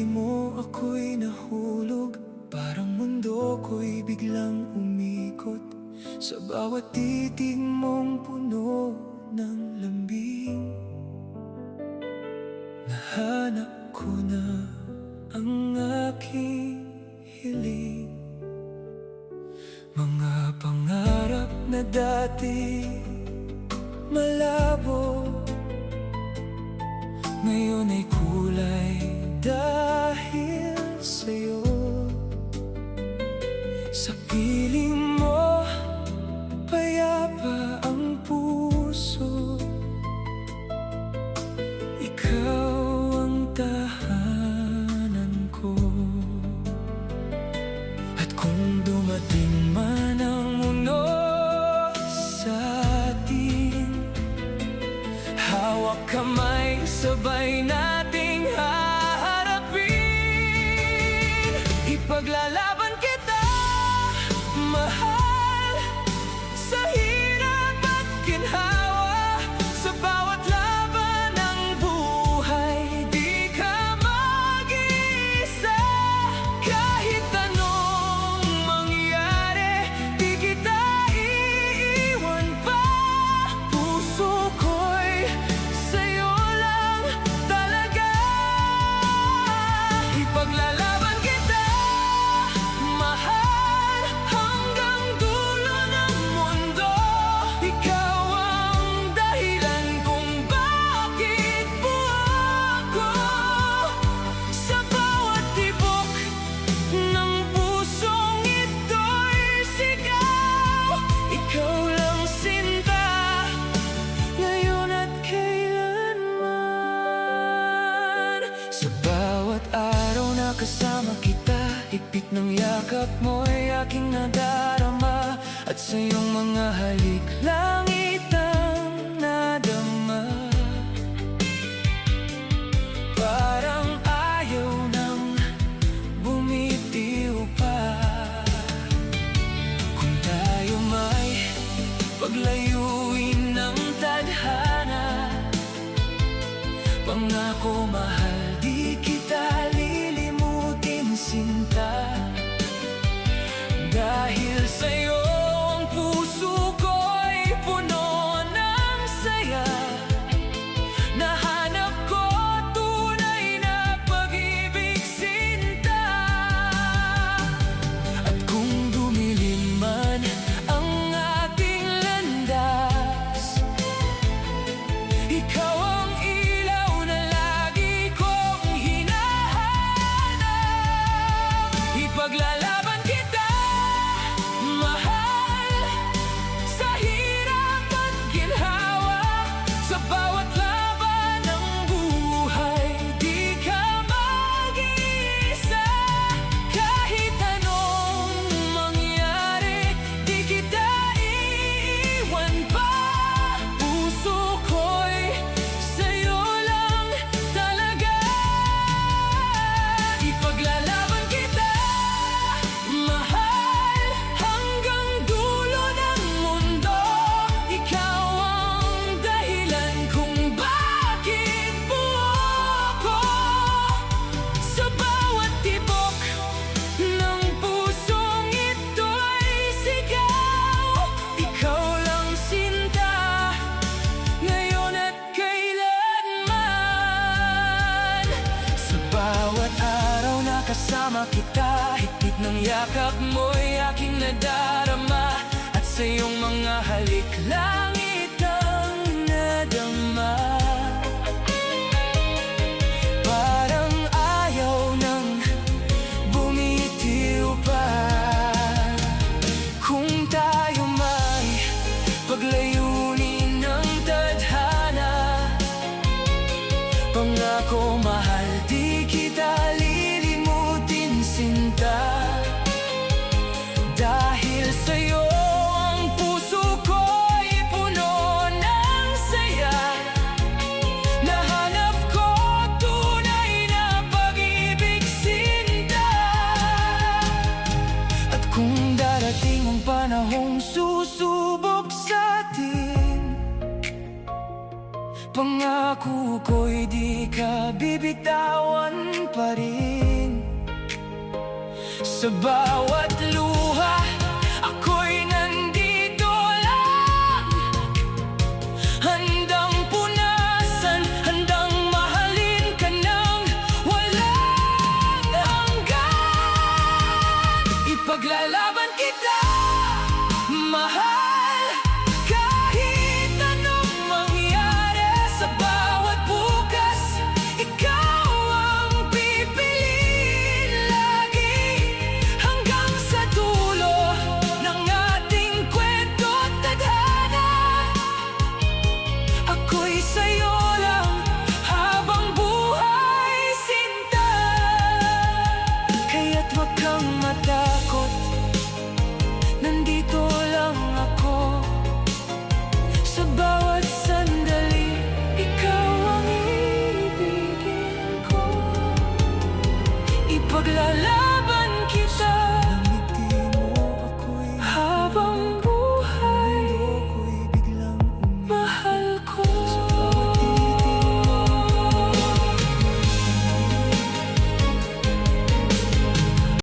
mo ako'y nahulog, parang mundo ko'y biglang umikot. Sa bawat titig mong puno ng lambing, nahanap ko na ang aking hiling. Mga pangarap na dati malabo, ngayon ay kulay dahil sa'yo. Sa piling mo, payapa ang puso. Ikaw ang tahanan ko. At kung dumating man ang mundo sa atin, hawak kamay, sabay nating haharapin. Ipaglalaban kita, mahal, sa hirap at ginhawa. Sa bawat laban ng buhay, di ka mag-iisa. Kahit anong mangyari, di kita iiwan pa. Puso ko'y sa'yo lang talaga. Ipaglalaban kita, mahal, hanggang dulo ng mundo. Ikaw ang dahilan kung bakit buhay ko. Sa bawat tibok ng pusong ito'y sigaw. Ikaw lang sinta, ngayon at kailanman. Sa bawat araw na kasama kita, higpit ng yakap mo'y aking nadarama. At sa iyong mga halik, langit ang nadama. Parang ayaw nang bumitiw pa. Kung tayo may paglayuin ng tadhana, pangako mahal, di kita lilimutin sinta. Dahil sa'yo ang puso ko'y puno ng saya. Nahanap ko tunay na pag-ibig sinta. At kung dumilim man ang ating landas, ikaw ang ilaw na lagi kong hinahanap. Ipaglalaban kita, mahal, sa hirap at ginhawa. Sa bawat laban ng buhay, di ka mag-iisa. Kahit anong mangyari, di kita iiwan pa. Puso ko'y sa'yo lang talaga. Ipaglalaban kita, mahal, hanggang dulo ng mundo. Ikaw ang dahilan kung bakit buo ko. Sa bawat tibok ng pusong ito'y sigaw. Ikaw lang sinta, ngayon at kailanman. Sa bawat araw na kasama kita, higpit ng yakap mo'y aking nadarama. At sa iyong mga halik, langit ang nadama. Parang ayaw nang bumitiw pa. Kung tayo may paglayunin ng tadhana, pangako mahal, di kita lilimutin sinta. Dahil sa'yo ang puso ko'y puno ng saya. Nahanap ko tunay na pag-ibig sinta. At kung darating ang panahong susubok sa'tin, pangako ko'y di ka bibitawan pa rin. Sa bawat luha, ako'y nandito lang. Handang punasan, handang mahalin ka ng walang hanggan. Ipaglalaban kita, mahal, kahit anong mangyari. Sa bawat bukas, ikaw ang pipiliin lagi. Hanggang sa dulo ng ating kwento't tadhana, ako'y sa'yo lang habang buhay, sinta. Kaya't wag kang matakot, nandito lang ako. Sa bawat sandali, ikaw ang ibigin ko. Ipaglalaban kita,